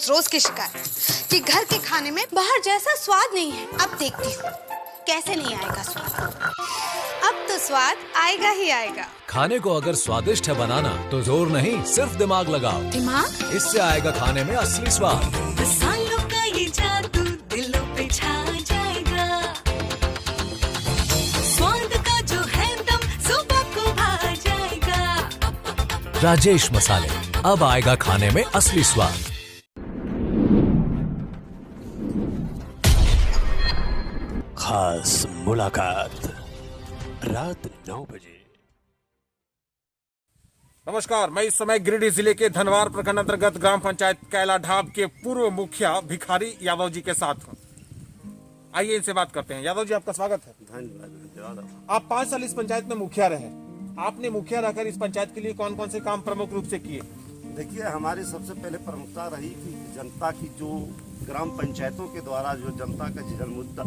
रोज की शिकायत कि घर के खाने में बाहर जैसा स्वाद नहीं है। अब देखती हूँ कैसे नहीं आएगा स्वाद। अब तो स्वाद आएगा ही आएगा। खाने को अगर स्वादिष्ट है बनाना तो जोर नहीं सिर्फ दिमाग लगाओ। दिमाग? इससे आएगा खाने में असली स्वाद। मसालों का ये जादू दिलों पे छा जाएगा। स्वाद का जो है दम सुबह को भा जाएगा। राजेश मसाले, अब आएगा खाने में असली स्वाद। खास मुलाकात रात 9 बजे। नमस्कार, मैं इस समय गिरिडीह जिले के धनवार प्रखंड अंतर्गत ग्राम पंचायत कैलाढाब के पूर्व मुखिया भिखारी यादव जी के साथ हूँ। आइए इनसे बात करते हैं। यादव जी, आपका स्वागत है। धन्यवाद। आप 5 साल इस पंचायत में मुखिया रहे। आपने मुखिया रहकर इस पंचायत के लिए कौन कौन से काम प्रमुख रूप से किए? देखिए, हमारी सबसे पहले प्रमुखता रही कि जनता की जो ग्राम पंचायतों के द्वारा जो जनता का जन मुद्दा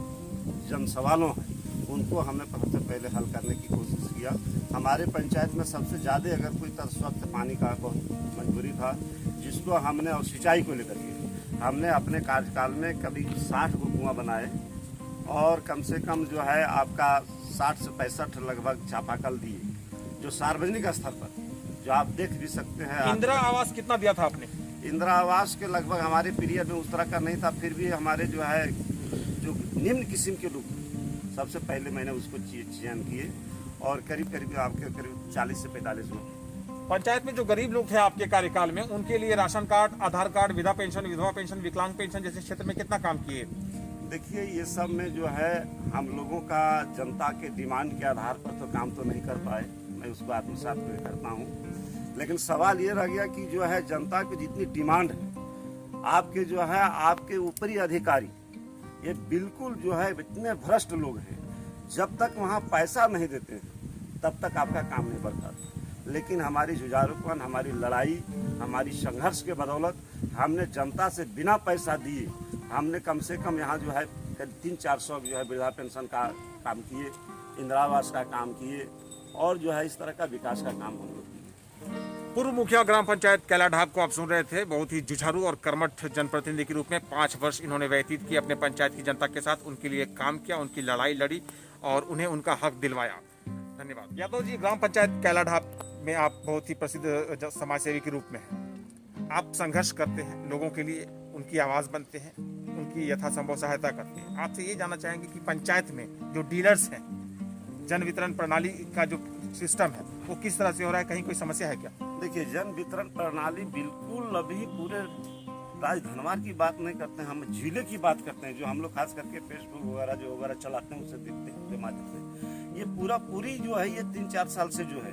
जन सवालों है उनको हमने सबसे पहले हल करने की कोशिश किया। हमारे पंचायत में सबसे ज़्यादा अगर कोई स्वच्छ पानी का बहुत मजबूरी था, जिसको हमने और सिंचाई को लेकर के हमने अपने कार्यकाल में कभी 60 को कुआं बनाए और कम से कम जो है आपका 60 से 65 लगभग चापाकल दिए, जो सार्वजनिक स्तर पर जो आप देख भी सकते हैं। इंदिरा आवास कितना दिया था आपने? इंदिरा आवास के लगभग हमारे पीरियड में उस तरह का नहीं था, फिर भी हमारे जो है जो निम्न किस्म के लोग सबसे पहले मैंने उसको चयन किए और करीब करीब आपके करीब 40 से 45 लोग। पंचायत में जो गरीब लोग थे आपके कार्यकाल में, उनके लिए राशन कार्ड, आधार कार्ड, विधवा पेंशन, विधवा पेंशन, विकलांग पेंशन जैसे क्षेत्र में कितना काम किए? देखिए, ये सब में जो है हम लोगों का जनता के डिमांड के आधार पर तो काम तो नहीं कर पाए, मैं उसको आत्मसात करता हूँ। लेकिन सवाल ये रह गया कि जो है जनता की जितनी डिमांड है, आपके जो है आपके ऊपरी अधिकारी ये बिल्कुल जो है इतने भ्रष्ट लोग हैं, जब तक वहाँ पैसा नहीं देते हैं तब तक आपका काम नहीं बढ़ता। लेकिन हमारी जुझारूपन, हमारी लड़ाई, हमारी संघर्ष के बदौलत हमने जनता से बिना पैसा दिए हमने कम से कम यहाँ जो है 300-400 जो है वृद्धा पेंशन का काम किए, इंदिरा आवास का काम किए और जो है इस तरह का विकास का काम हम लोग किए। पूर्व मुखिया ग्राम पंचायत कैलाढाब को आप सुन रहे थे। बहुत ही जुझारू और कर्मठ जनप्रतिनिधि के रूप में 5 वर्ष इन्होंने व्यतीत किए अपने पंचायत की जनता के साथ। उनके लिए काम किया, उनकी लड़ाई लड़ी और उन्हें उनका हक दिलवाया। धन्यवाद। यादव जी, ग्राम पंचायत कैलाढाब में आप बहुत ही प्रसिद्ध समाजसेवी के रूप में हैं। आप संघर्ष करते हैं लोगों के लिए, उनकी आवाज़ बनते हैं, उनकी यथासंभव सहायता करते हैं। आपसे ये जानना चाहेंगे कि पंचायत में जो डीलर्स हैं, जन वितरण प्रणाली का जो सिस्टम है वो किस तरह से हो रहा है? कहीं कोई समस्या है क्या? देखिए, जन वितरण प्रणाली बिल्कुल अभी पूरे राज्य धनवार की बात नहीं करते हैं, हम जिले की बात करते हैं। जो हम लोग खास करके फेसबुक वगैरह जो वगैरह चलाते हैं उसे देखते हैं के माध्यम से, ये पूरी जो है ये 3-4 साल से जो है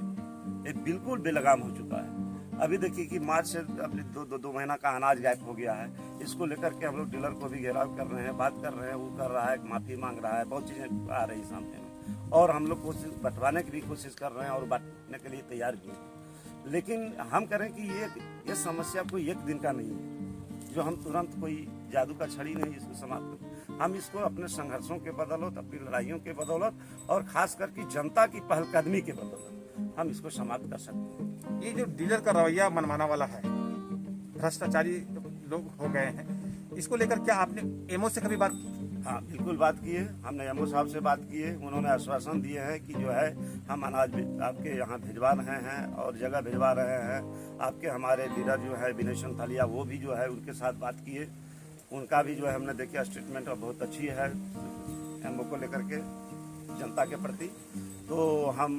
ये बिल्कुल बेलगाम हो चुका है। अभी देखिए कि मार्च से अभी 2 महीना का अनाज गायब हो गया है। इसको लेकर के हम लोग डीलर को भी घेराव कर रहे हैं, बात कर रहे हैं, वो कर रहा है, माफी मांग रहा है, बहुत चीजें आ रही सामने में और हम लोग कोशिश बंटवाने की भी कोशिश कर रहे हैं और बांटने के लिए तैयार भी हैं। लेकिन हम करें कि ये समस्या कोई एक दिन का नहीं है, जो हम तुरंत कोई जादू का छड़ी नहीं इसको समाप्त कर। हम इसको अपने संघर्षों के बदौलत, अपनी लड़ाइयों के बदौलत और खास करके जनता की पहलकदमी के बदौलत हम इसको समाप्त कर सकते हैं। ये जो डीलर का रवैया मनमाना वाला है, भ्रष्टाचारी लोग हो गए हैं, इसको लेकर क्या आपने एमओ से कभी बात की? हाँ, बिल्कुल बात की है। हमने एमओ साहब से बात की है। उन्होंने आश्वासन दिए हैं कि जो है हम अनाज आपके यहाँ भिजवा रहे हैं और जगह भिजवा रहे हैं। आपके हमारे डीलर जो है विनय संथालिया, वो भी जो है उनके साथ बात किए, उनका भी जो है हमने देखिए स्टेटमेंट बहुत अच्छी है एमओ को लेकर के जनता के प्रति। तो हम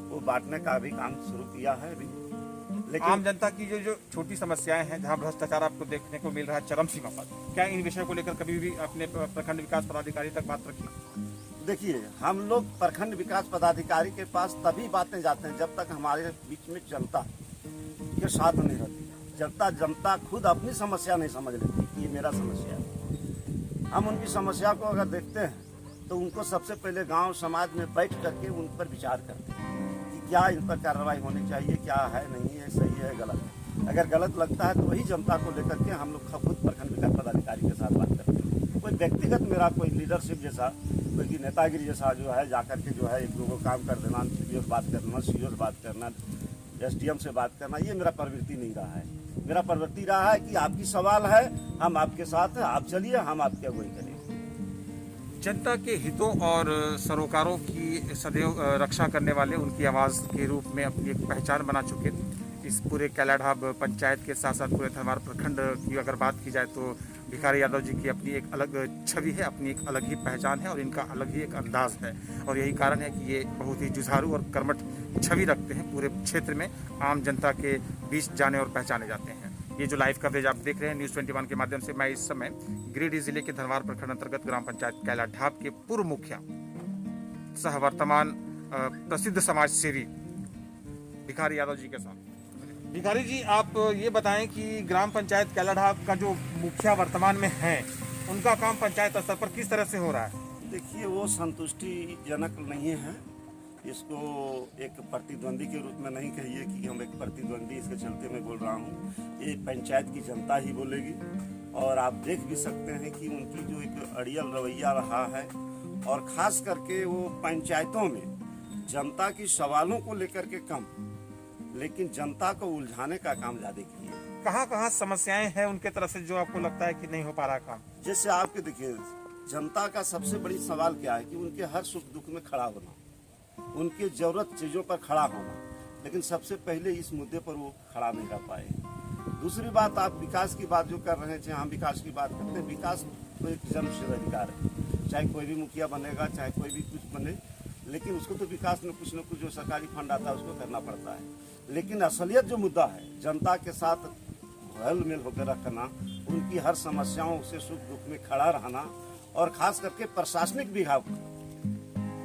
वो बांटने का भी काम शुरू किया है अभी। लेकिन आम जनता की जो छोटी समस्याएं हैं, जहां भ्रष्टाचार आपको देखने को मिल रहा है चरम सीमा पर, क्या इन विषयों को लेकर कभी भी अपने प्रखंड विकास पदाधिकारी तक बात रखी? देखिए, हम लोग प्रखंड विकास पदाधिकारी के पास तभी बातें जाते हैं जब तक हमारे बीच में जनता के साथ नहीं रहती। जनता खुद अपनी समस्या नहीं समझ लेती कि ये मेरा समस्या है। हम उनकी समस्या को अगर देखते हैं तो उनको सबसे पहले गांव समाज में बैठ करके उन पर विचार करते हैं कि क्या इन पर कार्रवाई होनी चाहिए, क्या है, नहीं है, सही है, गलत है। अगर गलत लगता है तो वही जनता को लेकर के हम लोग खुद प्रखंड विकास पदाधिकारी के साथ बात करते हैं। कोई व्यक्तिगत मेरा कोई लीडरशिप जैसा, कोई नेतागिरी जैसा जो है जाकर के जो है एक दो को काम कर देना, सीरियस बात करना, SDM से बात करना, ये मेरा प्रवृत्ति नहीं रहा है। मेरा प्रवृत्ति रहा है कि आपकी सवाल है, हम आपके साथ हैं, आप चलिए, हम आपकी अगुवाई करेंगे। जनता के हितों और सरोकारों की सदैव रक्षा करने वाले, उनकी आवाज़ के रूप में अपनी एक पहचान बना चुके इस पूरे कैलाढाब पंचायत के साथ साथ पूरे धनवार प्रखंड की अगर बात की जाए तो भिखारी यादव जी की अपनी एक अलग छवि है, अपनी एक अलग ही पहचान है और इनका अलग ही एक अंदाज है। और यही कारण है कि ये बहुत ही जुझारू और कर्मठ छवि रखते हैं। पूरे क्षेत्र में आम जनता के बीच जाने और पहचाने जाते हैं। ये जो लाइव कवरेज आप देख रहे हैं न्यूज़ 21 के माध्यम से, मैं इस समय गिरिडीह जिले के धनवार प्रखंड अंतर्गत ग्राम पंचायत कैलाढाब के पूर्व मुखिया सह वर्तमान प्रसिद्ध समाज सेवी भिखारी यादव जी के साथ। भिखारी जी, आप ये बताएं कि ग्राम पंचायत कैलाढाब का जो मुखिया वर्तमान में है, उनका काम पंचायत स्तर पर किस तरह से हो रहा है? देखिए, वो संतुष्टिजनक नहीं है। इसको एक प्रतिद्वंदी के रूप में नहीं कहिए कि हम एक प्रतिद्वंदी, इसके चलते मैं बोल रहा हूँ। ये पंचायत की जनता ही बोलेगी और आप देख भी सकते हैं कि उनकी जो एक अड़ियल रवैया रहा है और ख़ास करके वो पंचायतों में जनता की सवालों को लेकर के कम, लेकिन जनता को उलझाने का काम ज़्यादा किए। कहाँ समस्याएं हैं उनके तरफ से जो आपको लगता है कि नहीं हो पा रहा काम? जैसे आपके देखिए, जनता का सबसे बड़ी सवाल क्या है कि उनके हर सुख दुख में खड़ा होना, उनकी जरूरत चीज़ों पर खड़ा होना, लेकिन सबसे पहले इस मुद्दे पर वो खड़ा नहीं रह पाए। दूसरी बात, आप विकास की बात जो कर रहे हैं, चाहे हम विकास की बात करते हैं, विकास तो एक जन्मसिद्ध अधिकार है। चाहे कोई भी मुखिया बनेगा, चाहे कोई भी कुछ बने, लेकिन उसको तो विकास में कुछ न कुछ जो सरकारी फंड आता है उसको करना पड़ता है। लेकिन असलियत जो मुद्दा है, जनता के साथ घुल मिल होकर रखना, उनकी हर समस्याओं से सुख दुख में खड़ा रहना और खास करके प्रशासनिक विभाग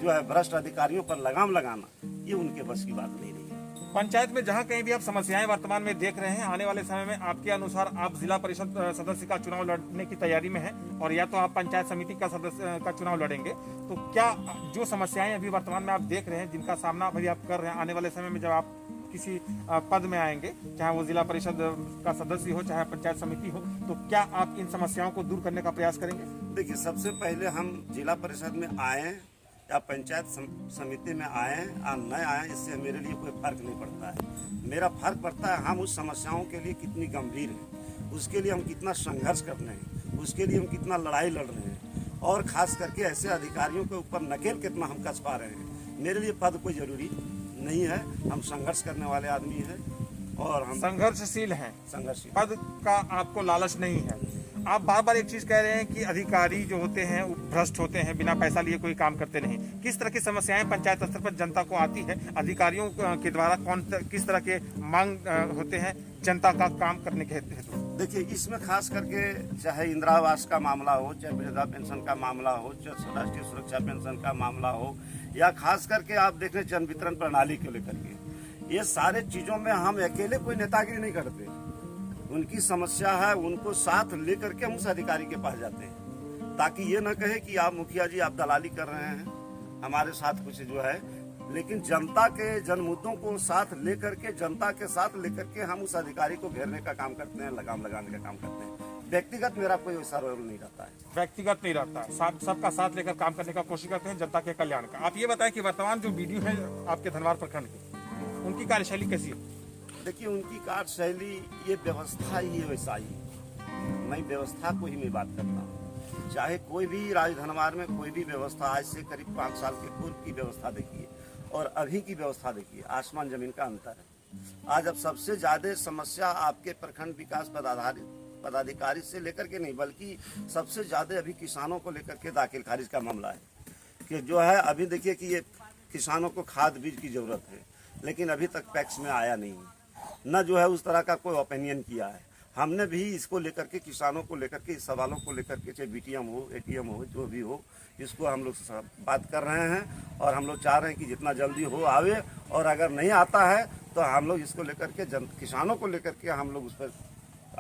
जो है भ्रष्ट अधिकारियों पर लगाम लगाना, ये उनके बस की बात नहीं रही है। पंचायत में जहां कहीं भी आप समस्याएं वर्तमान में देख रहे हैं, आने वाले समय में आपके अनुसार आप जिला परिषद सदस्य का चुनाव लड़ने की तैयारी में हैं और या तो आप पंचायत समिति का सदस्य का चुनाव लड़ेंगे, तो क्या जो समस्याएं अभी वर्तमान में आप देख रहे हैं, जिनका सामना अभी आप कर रहे हैं, आने वाले समय में जब आप किसी पद में आएंगे, चाहे वो जिला परिषद का सदस्य हो, चाहे पंचायत समिति हो, तो क्या आप इन समस्याओं को दूर करने का प्रयास करेंगे? देखिए, सबसे पहले हम जिला परिषद में आए या पंचायत समिति में आए या न आए, इससे मेरे लिए कोई फर्क नहीं पड़ता है। मेरा फर्क पड़ता है हम उस समस्याओं के लिए कितनी गंभीर हैं, उसके लिए हम कितना संघर्ष कर रहे हैं, उसके लिए हम कितना लड़ाई लड़ रहे हैं और ख़ास करके ऐसे अधिकारियों के ऊपर नकेल कितना हम कस पा रहे हैं। मेरे लिए पद कोई ज़रूरी नहीं है। हम संघर्ष करने वाले आदमी हैं और हम संघर्षशील हैं। संघर्षशील। पद का आपको लालच नहीं है। आप बार बार एक चीज कह रहे हैं कि अधिकारी जो होते हैं वो भ्रष्ट होते हैं, बिना पैसा लिए कोई काम करते नहीं। किस तरह की समस्याएं पंचायत स्तर पर जनता को आती है? अधिकारियों के द्वारा किस तरह के मांग होते हैं जनता का काम करने के हेतु? देखिए, इसमें खास करके चाहे इंदिरा आवास का मामला हो, चाहे वृद्धा पेंशन का मामला हो, चाहे राष्ट्रीय सुरक्षा पेंशन का मामला हो, या खास करके आप देख रहे जन वितरण प्रणाली को लेकर के, ये सारे चीज़ों में हम अकेले कोई नेतागिरी नहीं करते। उनकी समस्या है, उनको साथ लेकर के हम उस अधिकारी के पास जाते हैं, ताकि ये न कहे कि आप मुखिया जी आप दलाली कर रहे हैं, हमारे साथ कुछ जो है, लेकिन जनता के जन मुद्दों को साथ लेकर के, जनता के साथ लेकर के हम उस अधिकारी को घेरने का काम करते हैं, लगाम लगाने का काम करते हैं। व्यक्तिगत मेरा कोई वैसा रोल नहीं रहता है। व्यक्तिगत नहीं रहता है, सबका साथ लेकर काम करने का कोशिश करते हैं जनता के कल्याण का। आप ये बताएं कि वर्तमान जो वीडियो है आपके धनवार प्रखंड की, उनकी कार्यशैली कैसी है? देखिए, उनकी कार्यशैली, ये व्यवस्था ही है वैसा ही। मैं व्यवस्था को ही मैं बात करता हूँ। चाहे कोई भी राजधनवार में कोई भी व्यवस्था, आज से करीब 5 साल के पूर्व की व्यवस्था देखिए और अभी की व्यवस्था देखिए, आसमान जमीन का अंतर है। आज अब सबसे ज़्यादा समस्या आपके प्रखंड विकास पदाधिकारी से लेकर के नहीं, बल्कि सबसे ज़्यादा अभी किसानों को लेकर के दाखिल खारिज का मामला है कि जो है, अभी देखिए कि ये किसानों को खाद बीज की ज़रूरत है, लेकिन अभी तक पैक्स में आया नहीं, न जो है उस तरह का कोई ओपिनियन किया है। हमने भी इसको लेकर के, किसानों को लेकर के, इस सवालों को लेकर के, चाहे BTM हो, ATM हो, जो भी हो, इसको हम लोग बात कर रहे हैं और हम लोग चाह रहे हैं कि जितना जल्दी हो आवे, और अगर नहीं आता है तो हम लोग इसको लेकर के किसानों को लेकर के हम लोग उस पर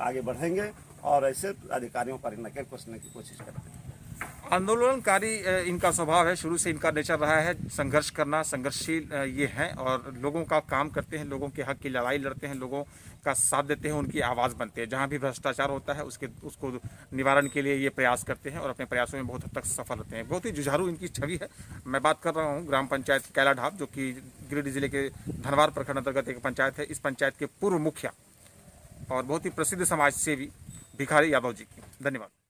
आगे बढ़ेंगे और ऐसे अधिकारियों पर नकेल कसने की कोशिश करते हैं। आंदोलनकारी इनका स्वभाव है, शुरू से इनका नेचर रहा है संघर्ष करना, संघर्षशील ये हैं और लोगों का काम करते हैं, लोगों के हक की लड़ाई लड़ते हैं, लोगों का साथ देते हैं, उनकी आवाज़ बनते हैं। जहाँ भी भ्रष्टाचार होता है उसको निवारण के लिए ये प्रयास करते हैं और अपने प्रयासों में बहुत हद तक सफल होते हैं। बहुत ही जुझारू इनकी छवि है। मैं बात कर रहा हूँ ग्राम पंचायत कैलाढाब, जो कि गिरिडीह जिले के धनवार प्रखंड अंतर्गत एक पंचायत है। इस पंचायत के पूर्व मुखिया और बहुत ही प्रसिद्ध समाज सेवी भिखारी यादव जी की। धन्यवाद।